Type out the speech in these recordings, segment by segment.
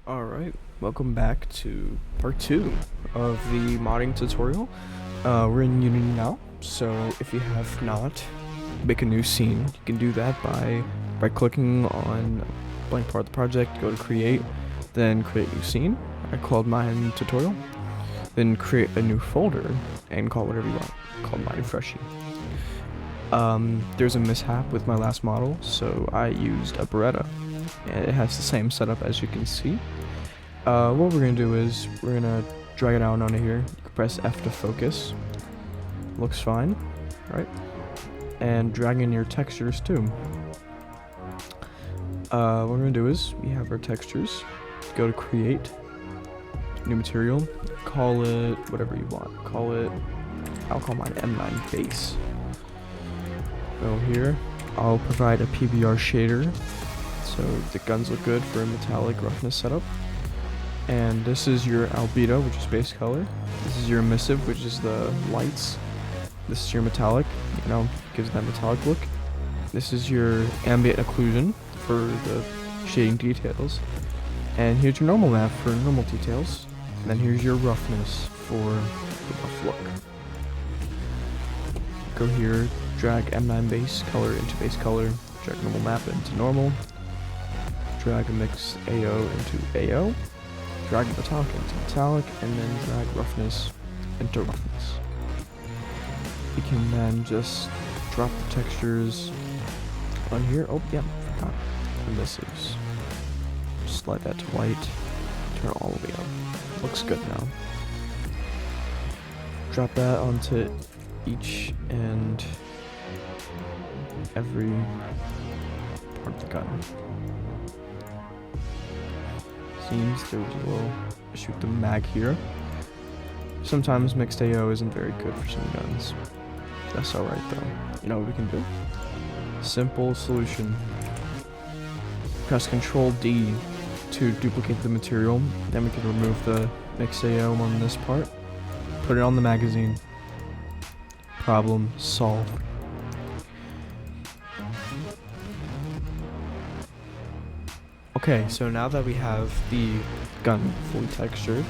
Alright, welcome back to part 2 of the modding tutorial. We're in Unity now, so if you have not, make a new scene. You can do that by clicking on a blank part of the project, go to create, then create new scene. I called mine tutorial. Then create a new folder and call whatever you want. Call mine freshie. There's a mishap with my last model, so I used a Beretta. And it has the same setup as you can see. What we're gonna do is we're gonna drag it out onto here. You can press F to focus. Looks fine, right? And drag in your textures too. What we're gonna do is we have our textures. Go to create, new material. Call it whatever you want. I'll call mine M9 base. Go here. I'll provide a PBR shader, so the guns look good for a metallic roughness setup. And this is your albedo, which is base color. This is your emissive, which is the lights. This is your metallic, gives that metallic look. This is your ambient occlusion for the shading details. And here's your normal map for normal details. And then here's your roughness for the rough look. Go here, drag M9 base color into base color, drag normal map into normal, drag a mix AO into AO, drag metallic into metallic, and then drag roughness into roughness. You can then just drop the textures on here. Oh yeah, forgot emissives. Slide that to white, turn it all the way up. Looks good now. Drop that onto each and every part of the gun. Seems there was a little issue with the mag here. Sometimes mixed AO isn't very good for some guns. That's alright though. You know what we can do? Simple solution. Press Ctrl D to duplicate the material. Then we can remove the mixed AO on this part. Put it on the magazine. Problem solved. Okay, so now that we have the gun fully textured,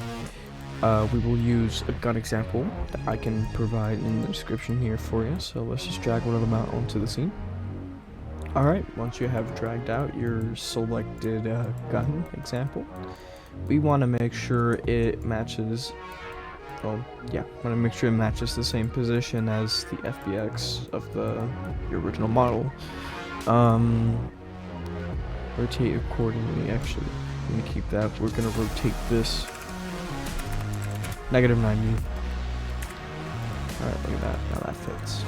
we will use a gun example that I can provide in the description here for you. So let's just drag one of them out onto the scene. Alright, once you have dragged out your selected gun example, we want to make sure it matches, the same position as the FBX of your original model. Rotate accordingly. Actually, I'm gonna keep that. We're gonna rotate this -90. Alright, look at that. Now that fits.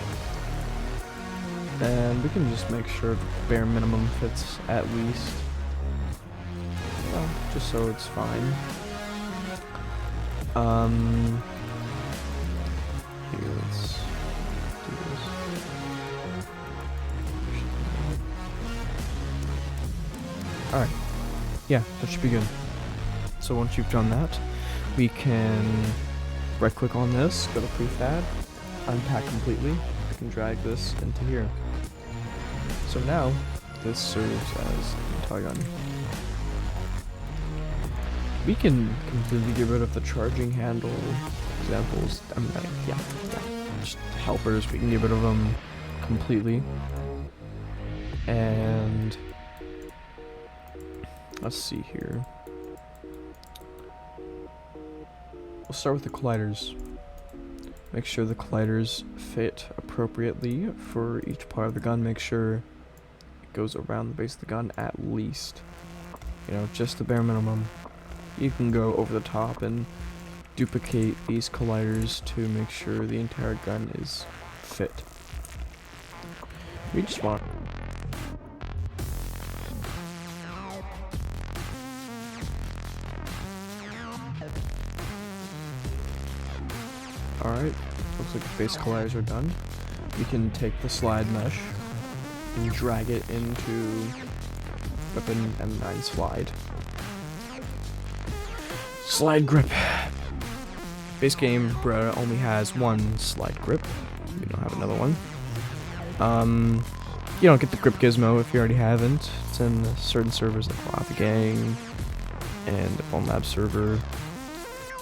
And we can just make sure the bare minimum fits at least. Well, just so it's fine. Here, let's do this. Alright, yeah, that should be good. So once you've done that, we can right click on this, go to prefab, unpack completely, we can drag this into here. So now, this serves as an entire gun. We can completely get rid of the charging handle examples, just helpers, we can get rid of them completely. And let's see here. We'll start with the colliders. Make sure the colliders fit appropriately for each part of the gun. Make sure it goes around the base of the gun at least. Just the bare minimum. You can go over the top and duplicate these colliders to make sure the entire gun is fit. We just want Alright, looks like the base colliders are done. We can take the slide mesh and drag it into weapon M9 slide. Slide grip. Base game Beretta only has one slide grip. We don't have another one. You don't get the grip gizmo if you already haven't. It's in certain servers like Lava Gang and the Bonelab server,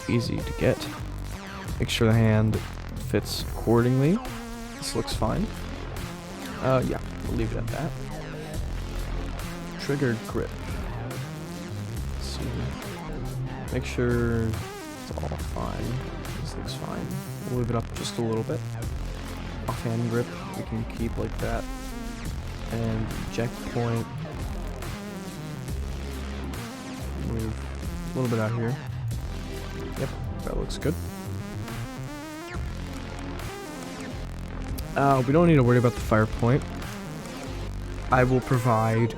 easy to get. Make sure the hand fits accordingly. This looks fine. Yeah, we'll leave it at that. Trigger grip. Let's see. Make sure it's all fine. This looks fine. We'll move it up just a little bit. Offhand grip, we can keep like that. And eject point. Move a little bit out here. Yep, that looks good. We don't need to worry about the fire point. I will provide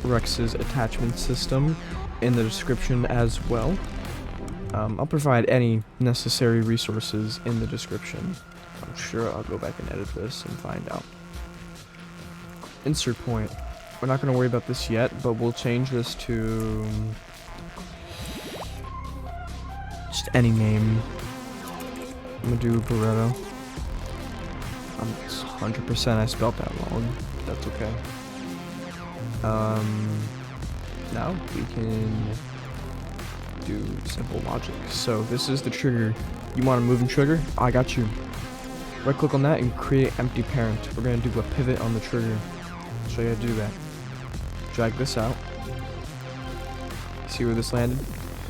Rex's attachment system in the description as well. I'll provide any necessary resources in the description. I'm sure I'll go back and edit this and find out. Insert point. We're not going to worry about this yet, but we'll change this to just any name. I'm going to do Barretto. I'm 100% I spelled that wrong. That's okay. Now we can do simple logic. So this is the trigger. You want a moving trigger? I got you. Right click on that and create empty parent. We're going to do a pivot on the trigger. I'll show you how to do that. Drag this out. See where this landed?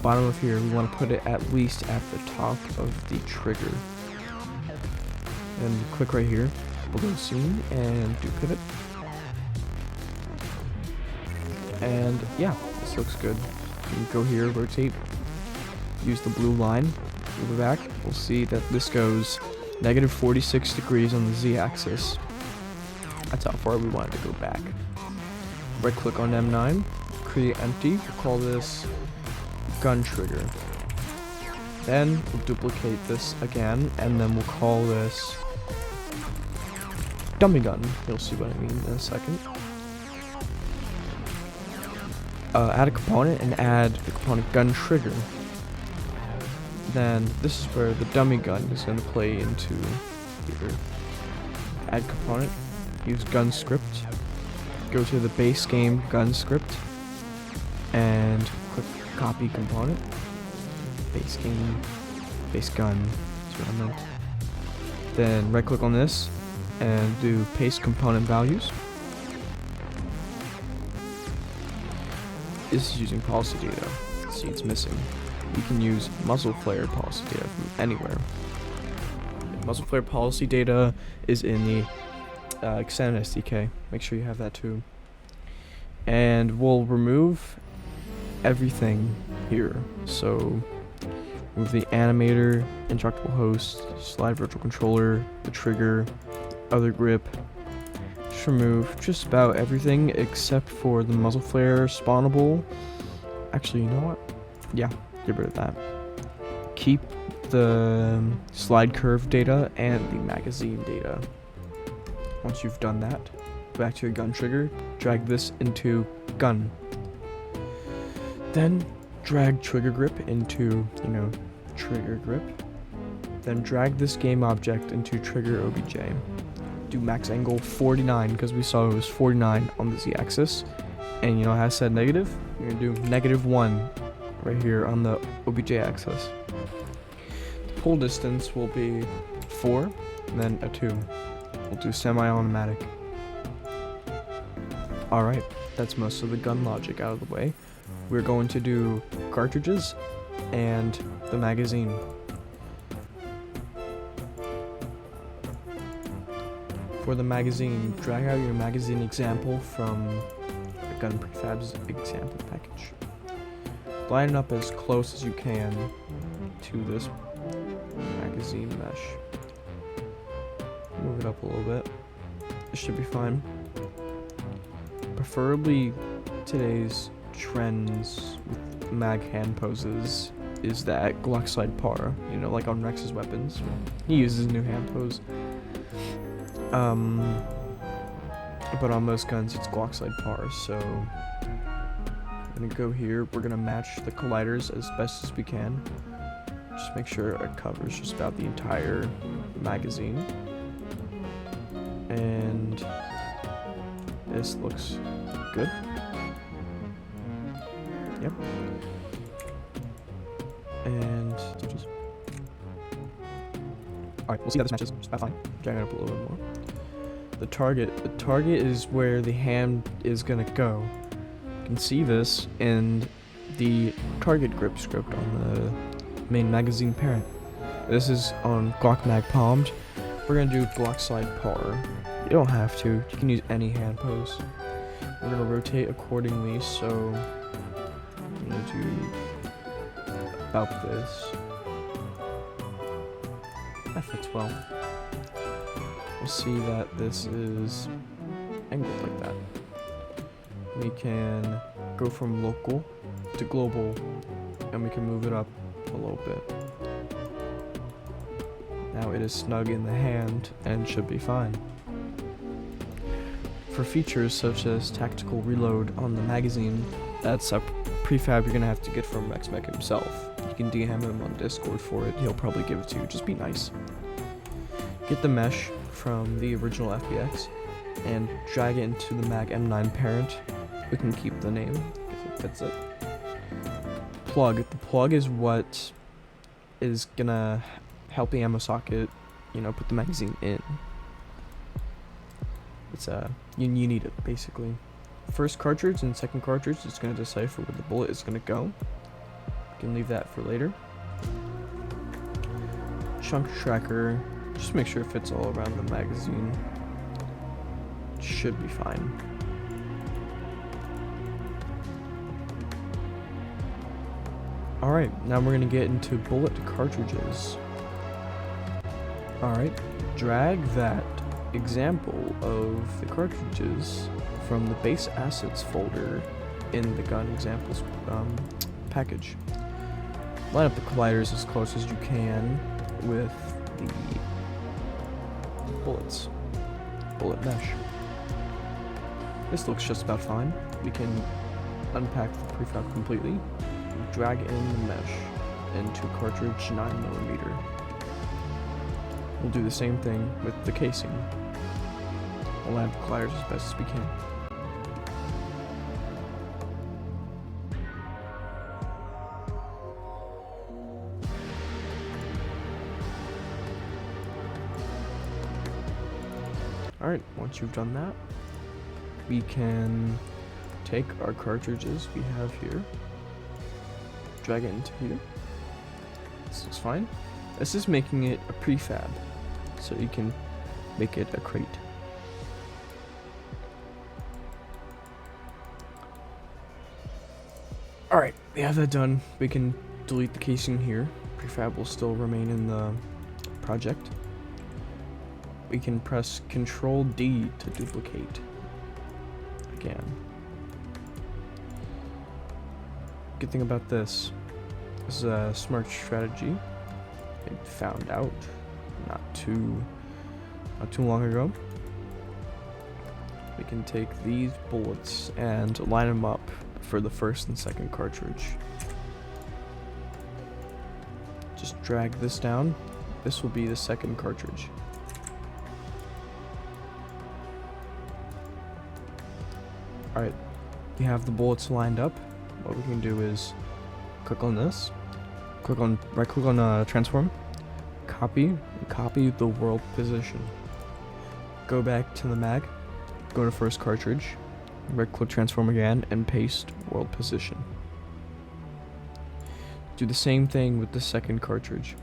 Bottom of here, we want to put it at least at the top of the trigger. And click right here. We'll go scene and do pivot. And yeah, this looks good. You can go here, rotate, use the blue line, move it back. We'll see that this goes negative 46 degrees on the z-axis. That's how far we want it to go back. Right click on M9, create empty. We'll call this gun trigger. Then we'll duplicate this again, and then we'll call this dummy gun. You'll see what I mean in a second. Add a component and add the component gun trigger. Then this is where the dummy gun is going to play into here. Add component, use gun script, go to the base game gun script, and click copy component. Base game, base gun, that's what I meant. Then right click on this and do paste component values. This is using policy data. See, it's missing. You can use muzzle flare policy data from anywhere. Muzzle flare policy data is in the extended SDK. Make sure you have that too. And we'll remove everything here. So remove the animator, instructable host, slide virtual controller, the trigger, other grip. Just remove just about everything except for the muzzle flare spawnable. Actually, you know what? Yeah, get rid of that. Keep the slide curve data and the magazine data. Once you've done that, go back to your gun trigger, drag this into gun. Then drag trigger grip into, trigger grip. Then drag this game object into trigger OBJ. Do max angle 49 because we saw it was 49 on the z-axis. And you know how I said negative? You're going to do -1 right here on the OBJ axis. The pull distance will be 4, and then a 2. We'll do semi-automatic. Alright, that's most of the gun logic out of the way. We're going to do cartridges and the magazine. For the magazine, drag out your magazine example from the gun prefabs example package. Line it up as close as you can to this magazine mesh. Move it up a little bit. It should be fine. Preferably today's trends with mag hand poses is that Glock slide par, like on Rex's weapons. He uses new hand pose. But on most guns it's Glock slide par, so I'm gonna go here. We're gonna match the colliders as best as we can. Just make sure it covers just about the entire magazine. And this looks good. Yep. and just. Alright, we'll see how this matches. Just about fine. Drag it up a little bit more. The target is where the hand is gonna go. You can see this in the target grip script on the main magazine parent. This is on Glock Mag Palmed. We're gonna do Glock Slide Par. You don't have to. You can use any hand pose. We're gonna rotate accordingly, so I'm gonna do about this. That fits well. We'll see that this is angled like that. We can go from local to global, and we can move it up a little bit. Now it is snug in the hand and should be fine. For features such as tactical reload on the magazine, that's a prefab you're gonna have to get from Rexmeck himself. You can DM him on Discord for it, he'll probably give it to you, just be nice. Get the mesh from the original FBX and drag it into the Mag M9 parent. We can keep the name if it fits it. Plug. The plug is what is gonna help the ammo socket, put the magazine in. It's you need it basically. First cartridge and second cartridge is gonna decipher where the bullet is gonna go. You can leave that for later. Chunk tracker. Just make sure it fits all around the magazine. Should be fine. Alright, now we're gonna get into bullet cartridges. Alright, drag that example of the cartridges from the base assets folder in the gun examples package. Line up the colliders as close as you can with the bullet mesh. This looks just about fine. We can unpack the prefab completely, drag in the mesh into cartridge 9mm. We'll do the same thing with the casing. We'll line up the colliders as best as we can. Alright, once you've done that, we can take our cartridges we have here, drag it into here. This looks fine. This is making it a prefab, so you can make it a crate. Alright, we have that done. We can delete the casing here. Prefab will still remain in the project. We can press Control D to duplicate again. Good thing about this is a smart strategy I found out not too long ago. We can take these bullets and line them up for the first and second cartridge. Just drag this down. This will be the second cartridge. Alright, we have the bullets lined up. What we can do is click on this, right click on transform, copy the world position. Go back to the mag, go to first cartridge, right click transform again, and paste world position. Do the same thing with the second cartridge.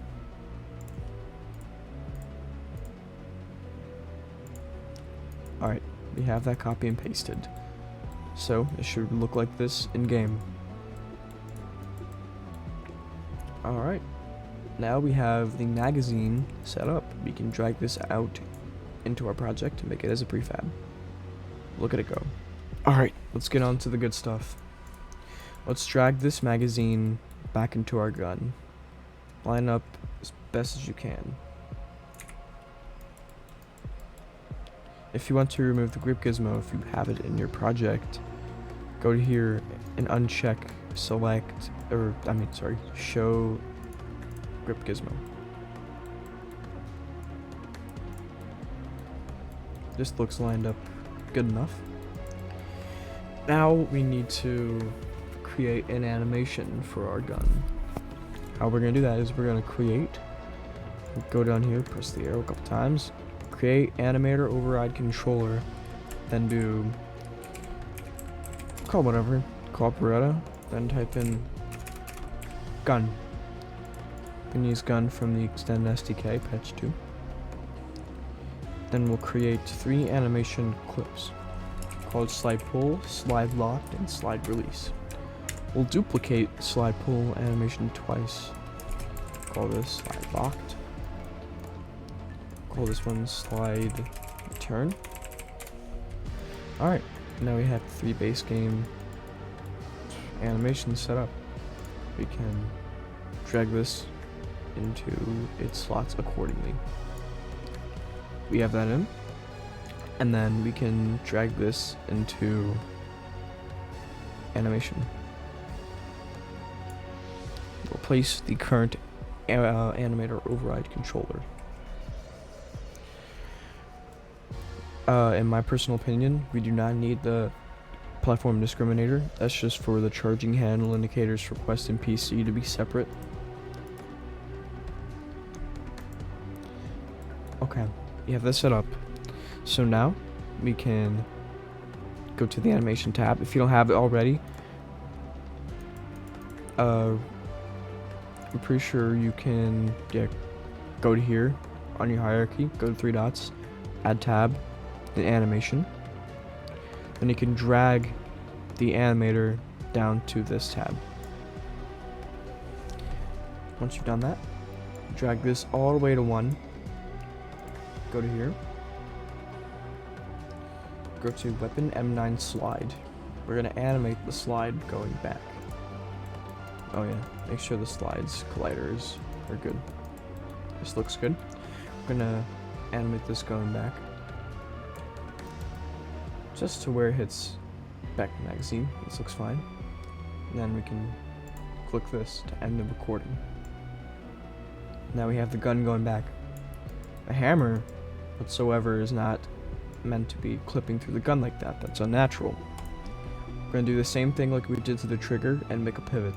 Alright, we have that copy and pasted. So it should look like this in game. Alright, now we have the magazine set up. We can drag this out into our project to make it as a prefab. Look at it go. Alright, let's get on to the good stuff. Let's drag this magazine back into our gun. Line up as best as you can. If you want to remove the grip gizmo, if you have it in your project, go to here and uncheck show grip gizmo. This looks lined up good enough. Now we need to create an animation for our gun. How we're gonna do that is we're gonna create, go down here, press the arrow a couple times, create animator override controller, then do, call whatever, call Beretta, then type in gun. You can use gun from the extend SDK, patch 2. Then we'll create 3 animation clips called slide pull, slide locked, and slide release. We'll duplicate slide pull animation twice. Call this slide locked. Call this one slide return. Alright, now we have 3 base game animations set up. We can drag this into its slots accordingly. We have that in, and then we can drag this into animation. Replace the current animator override controller. In my personal opinion, we do not need the platform discriminator. That's just for the charging handle indicators for Quest and PC to be separate. Okay, you have this set up. So now we can go to the animation tab. If you don't have it already, I'm pretty sure you can go to here on your hierarchy, go to 3 dots, add tab, then animation. Then you can drag the animator down to this tab. Once you've done that, drag this all the way to 1. Go to here. Go to weapon M9 slide. We're gonna animate the slide going back. Oh yeah, make sure the slides colliders are good. This looks good. We're gonna animate this going back, just to where it hits back the magazine. This looks fine. And then we can click this to end the recording. Now we have the gun going back. The hammer whatsoever is not meant to be clipping through the gun like that. That's unnatural. We're gonna do the same thing like we did to the trigger and make a pivot.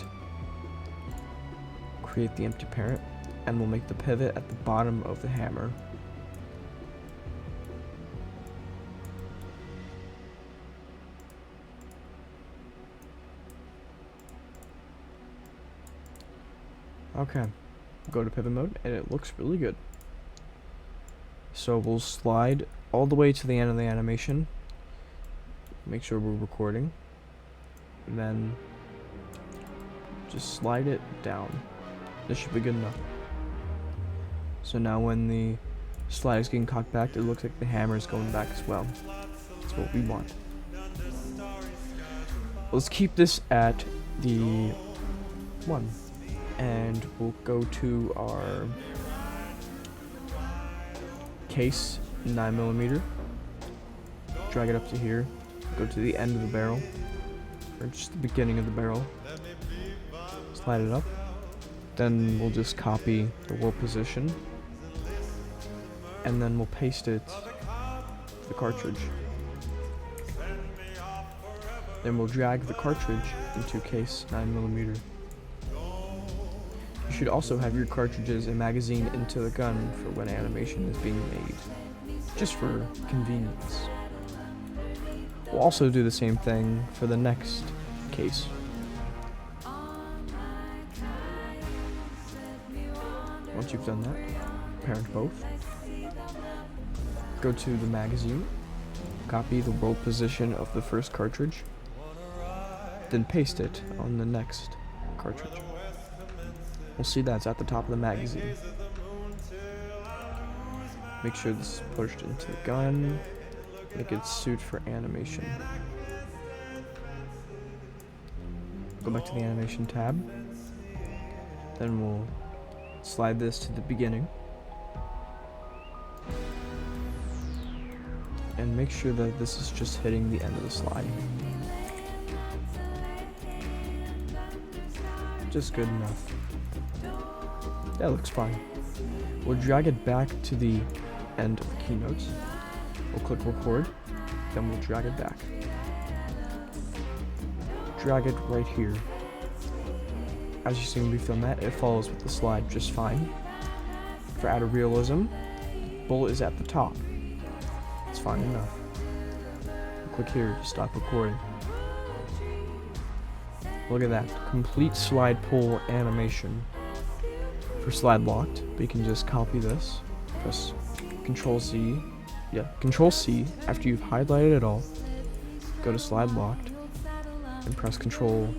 Create the empty parent, and we'll make the pivot at the bottom of the hammer. Okay, go to pivot mode, and it looks really good. So we'll slide all the way to the end of the animation, make sure we're recording, and then just slide it down. This should be good enough. So now when the slide is getting cocked back, it looks like the hammer is going back as well. That's what we want. Let's keep this at the 1. And we'll go to our case 9mm, drag it up to here, go to the end of the barrel, or just the beginning of the barrel, slide it up, then we'll just copy the world position, and then we'll paste it to the cartridge. Then we'll drag the cartridge into case 9mm. You should also have your cartridges and magazine into the gun for when animation is being made, just for convenience. We'll also do the same thing for the next case. Once you've done that, parent both. Go to the magazine, copy the world position of the first cartridge, then paste it on the next cartridge. We'll see that's at the top of the magazine. Make sure this is pushed into the gun, make it suit for animation. Go back to the animation tab, then we'll slide this to the beginning, and make sure that this is just hitting the end of the slide. Just good enough. That looks fine. We'll drag it back to the end of the keynotes. We'll click record, then we'll drag it back. Drag it right here. As you see when we've done that, it follows with the slide just fine. For added realism, bullet is at the top. It's fine enough. Click here to stop recording. Look at that, complete slide pull animation. For slide locked, we can just copy this, press Control C, Control C after you've highlighted it all, go to slide locked, and press Control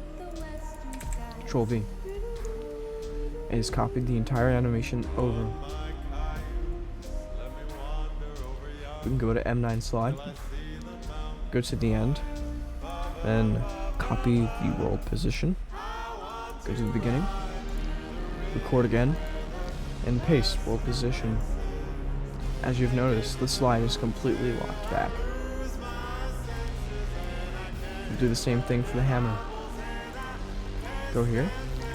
V. It has copied the entire animation over. We can go to M9 slide, go to the end, then copy the world position, go to the beginning, record again, and paste world position. As you've noticed, the slide is completely locked back. We'll do the same thing for the hammer. Go here,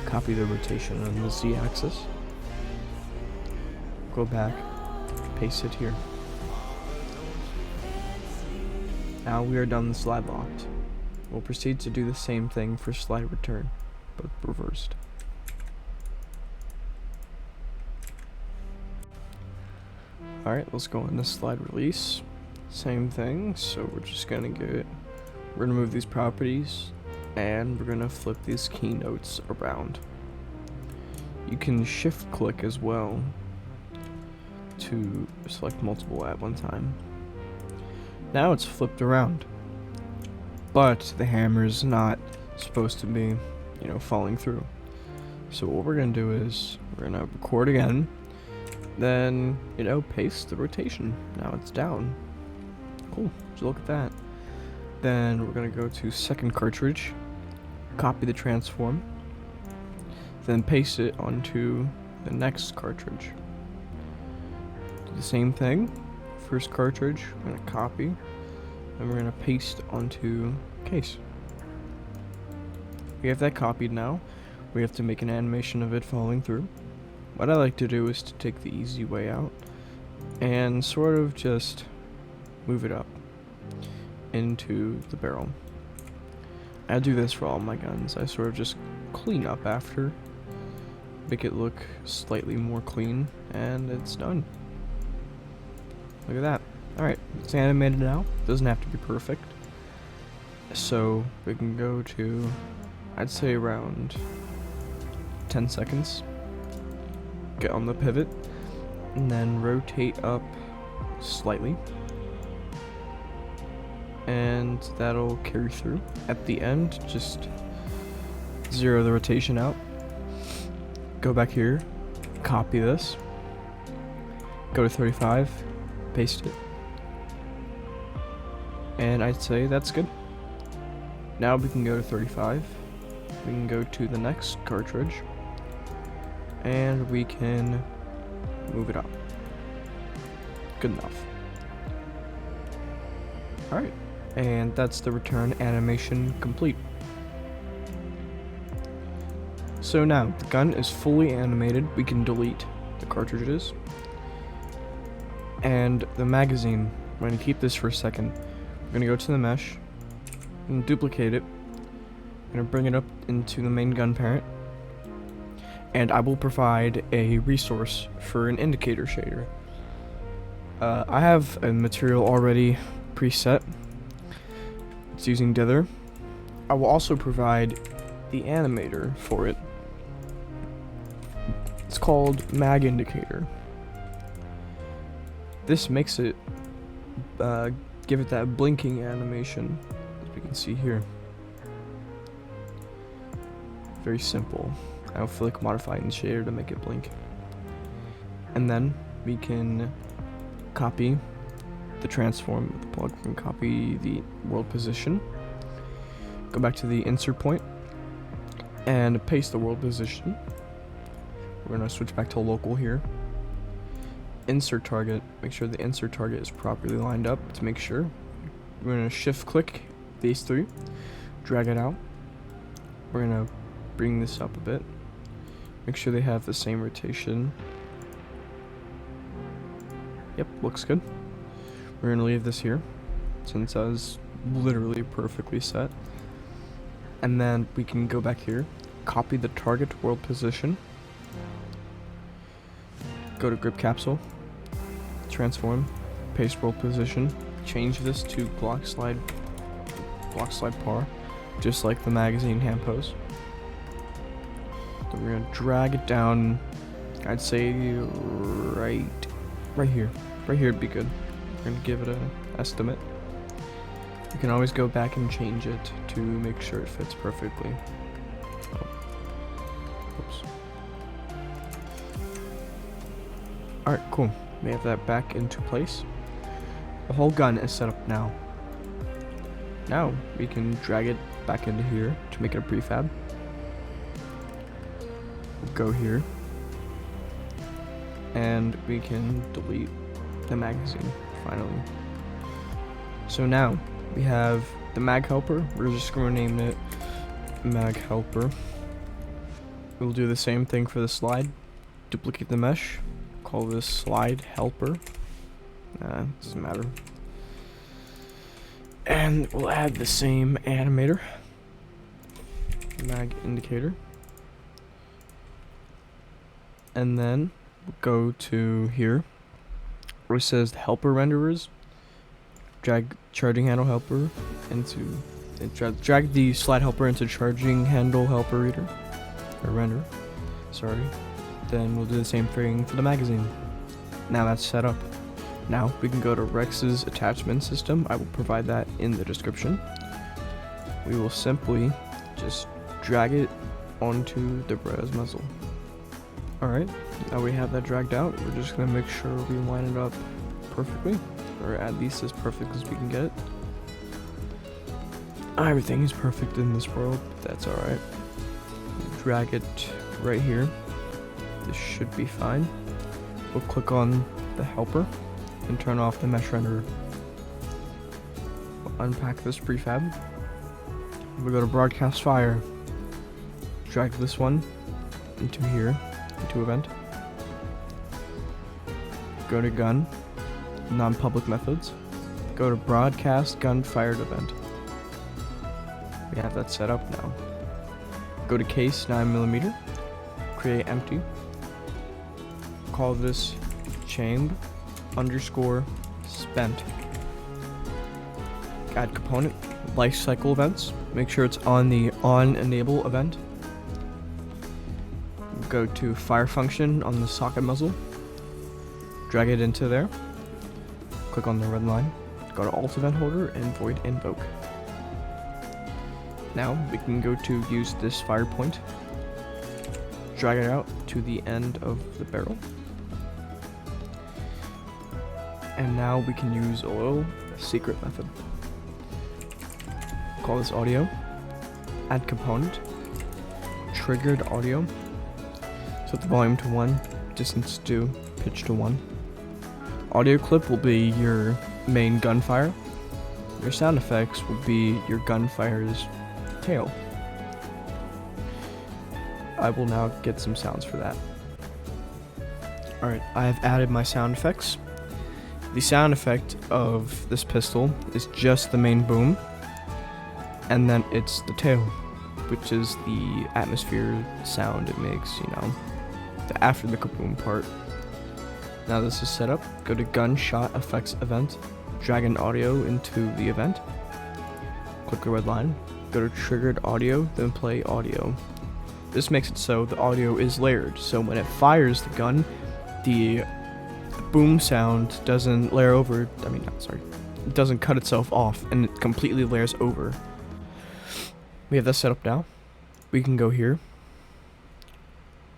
copy the rotation on the Z-axis, go back, paste it here. Now we are done the slide locked. We'll proceed to do the same thing for slide return, but reversed. Alright, let's go into slide release. Same thing, so we're just gonna we're gonna move these properties, and we're gonna flip these keynotes around. You can shift click as well to select multiple at one time. Now it's flipped around, but the hammer is not supposed to be, falling through. So what we're gonna do is we're gonna record again, then paste the rotation. Now it's down. Cool. So look at that. Then we're gonna go to second cartridge, copy the transform, then paste it onto the next cartridge. Do the same thing. First cartridge, we're gonna copy, and we're gonna paste onto case. We have that copied now. We have to make an animation of it falling through. What I like to do is to take the easy way out and sort of just move it up into the barrel. I do this for all my guns. I sort of just clean up after, make it look slightly more clean, and it's done. Look at that. Alright, it's animated now. Doesn't have to be perfect. So we can go to, I'd say around 10 seconds. Get on the pivot, and then rotate up slightly. And that'll carry through. At the end, just zero the rotation out. Go back here, copy this, go to 35, paste it, and I'd say that's good. Now we can go to 35, we can go to the next cartridge, and we can move it up. Good enough. Alright, and that's the return animation complete. So now, the gun is fully animated. We can delete the cartridges. And the magazine, I'm going to keep this for a second. We're going to go to the mesh, and duplicate it. I'm going to bring it up into the main gun parent. And I will provide a resource for an indicator shader. I have a material already preset. It's using dither. I will also provide the animator for it. It's called mag indicator. This makes it give it that blinking animation, as we can see here. Very simple. I don't feel like modifying the shader to make it blink. And then we can copy the transform with the plug and copy the world position. Go back to the insert point and paste the world position. We're going to switch back to local here. Insert target. Make sure the insert target is properly lined up to make sure. We're going to shift click these three, drag it out. We're going to bring this up a bit. Make sure they have the same rotation. Yep, looks good. We're going to leave this here since I was literally perfectly set. And then we can go back here, copy the target world position. Go to grip capsule, transform, paste world position, change this to block slide par, just like the magazine hand pose. Then we're gonna drag it down, I'd say right here. Right here would be good. We're gonna give it an estimate. You can always go back and change it to make sure it fits perfectly. Oh. Oops. Alright, cool. We have that back into place. The whole gun is set up now. Now we can drag it back into here to make it a prefab. We'll go here. And we can delete the magazine, finally. So now we have the mag helper. We're just going to name it mag helper. We'll do the same thing for the slide. Duplicate the mesh. Call this slide helper. Doesn't matter. And we'll add the same animator. Mag indicator. And then we'll go to here where it says helper renderers. Drag charging handle helper into drag the slide helper into charging handle helper reader or render. Sorry. Then we'll do the same thing for the magazine. Now that's set up. Now we can go to Rex's attachment system. I will provide that in the description. We will simply just drag it onto the res muzzle. Alright, now we have that dragged out. We're just gonna make sure we line it up perfectly, or at least as perfect as we can get it. Everything is perfect in this world, but that's alright. Drag it right here. This should be fine. We'll click on the helper and turn off the mesh renderer. We'll unpack this prefab. We'll go to broadcast fire. Drag this one into here, into event. Go to gun, non-public methods. Go to broadcast gun fired event. We have that set up now. Go to case 9mm, create empty. Call this chamb underscore spent. Add component, life cycle events. Make sure it's on the on enable event. Go to fire function on the socket muzzle. Drag it into there. Click on the red line. Go to alt event holder and void invoke. Now we can go to use this fire point. Drag it out to the end of the barrel. And now we can use a little secret method. Call this audio. Add component. Triggered audio. Set the volume to 1. Distance to pitch to 1. Audio clip will be your main gunfire. Your sound effects will be your gunfire's tail. I will now get some sounds for that. Alright, I have added my sound effects. The sound effect of this pistol is just the main boom, and then it's the tail, which is the atmosphere sound it makes, you know, the after the kaboom part. Now this is set up. Go to gunshot effects event, drag an audio into the event, click the red line, go to triggered audio, then play audio. This makes it so the audio is layered, so when it fires the gun, the boom sound doesn't layer over, it doesn't cut itself off, and it completely layers over. We have that set up now. We can go here,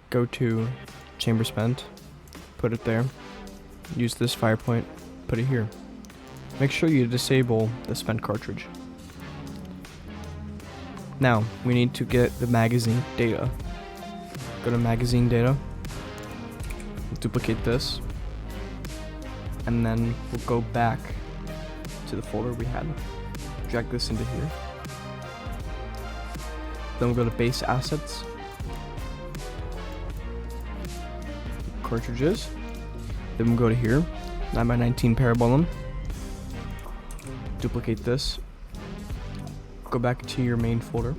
go to chamber spent, put it there, use this fire point, put it here. Make sure you disable the spent cartridge. Now, we need to get the magazine data. Go to magazine data, duplicate this, and then we'll go back to the folder we had. Drag this into here. Then we'll go to base assets, cartridges. Then we'll go to here, 9x19 parabellum. Duplicate this. Go back to your main folder.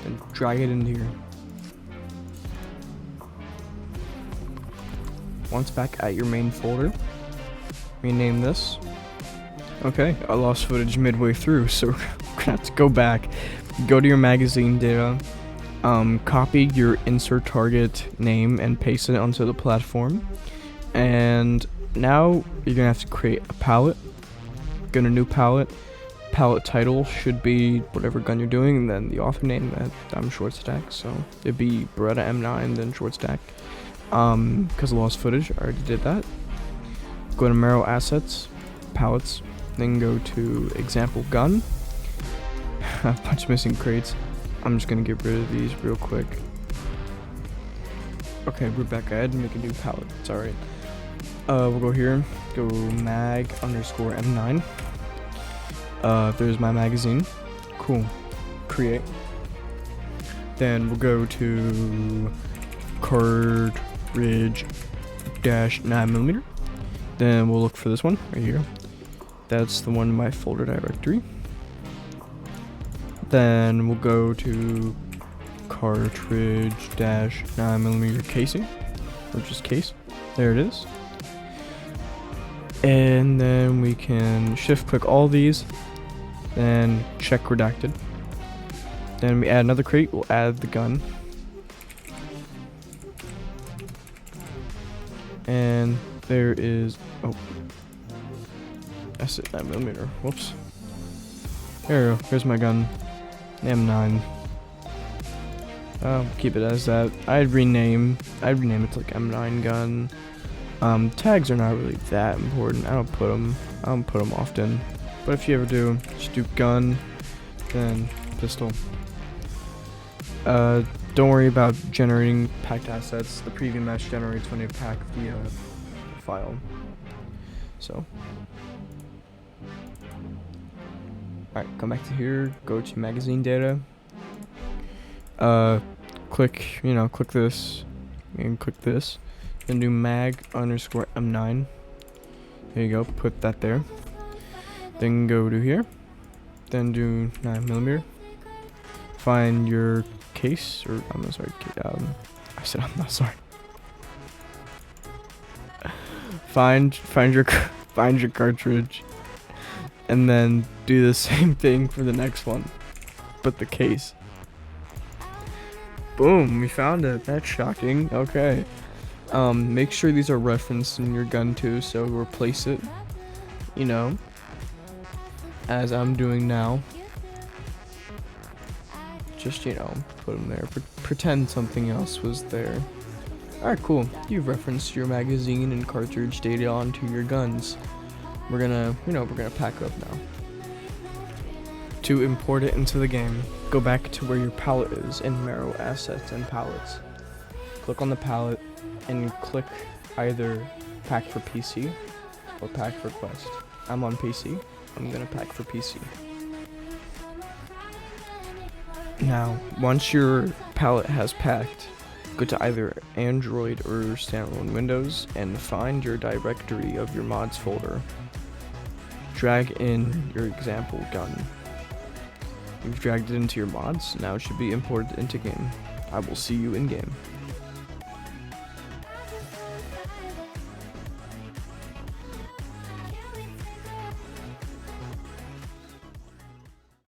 and drag it into here. Once back at your main folder, rename this. Okay, I lost footage midway through, so we're gonna have to go back, go to your magazine data, copy your insert target name and paste it onto the platform. And now you're gonna have to create a palette. Go to new palette. Palette title should be whatever gun you're doing, and then the author name that I'm short stack, so it'd be Beretta M9 then short stack. Because I lost footage, I already did that. Go to Marrow Assets, Palettes, then go to Example Gun. A bunch missing crates. I'm just gonna get rid of these real quick. Okay, we're back. I had to make a new palette. It's alright. We'll go here. Go mag_M9. There's my magazine. Cool. Create. Then we'll go to cartridge -9mm. Then we'll look for this one right here. That's the one in my folder directory. Then we'll go to cartridge -9mm casing, or just case. There it is. And then we can shift click all these, then check redacted. Then we add another crate, we'll add the gun. And there is, oh, that's it, 9mm, whoops. There we go, here's my gun, M9. Keep it as that. I'd rename it to like M9 gun. Tags are not really that important. I don't put them often. But if you ever do, just do gun, then pistol. Don't worry about generating packed assets. The preview mesh generates when you pack the file. So, alright, come back to here. Go to magazine data. Click this, and click this. Then do mag_M9. There you go. Put that there. Then go to here. Then do 9mm. Find your case, or I'm not sorry. I said I'm not sorry. Find your cartridge, and then do the same thing for the next one, but the case. Boom, we found it. That's shocking. Okay. Make sure these are referenced in your gun too, so replace it, as I'm doing now. Just, put them there. Pretend something else was there. Alright, cool. You've referenced your magazine and cartridge data onto your guns. We're gonna pack up now. To import it into the game, go back to where your palette is in Marrow Assets and Palettes. Click on the palette and click either pack for PC or pack for Quest. I'm on PC. I'm gonna pack for PC. Now, once your palette has packed, go to either Android or standalone Windows and find your directory of your mods folder. Drag in your example gun. You've dragged it into your mods, now it should be imported into game. I will see you in game.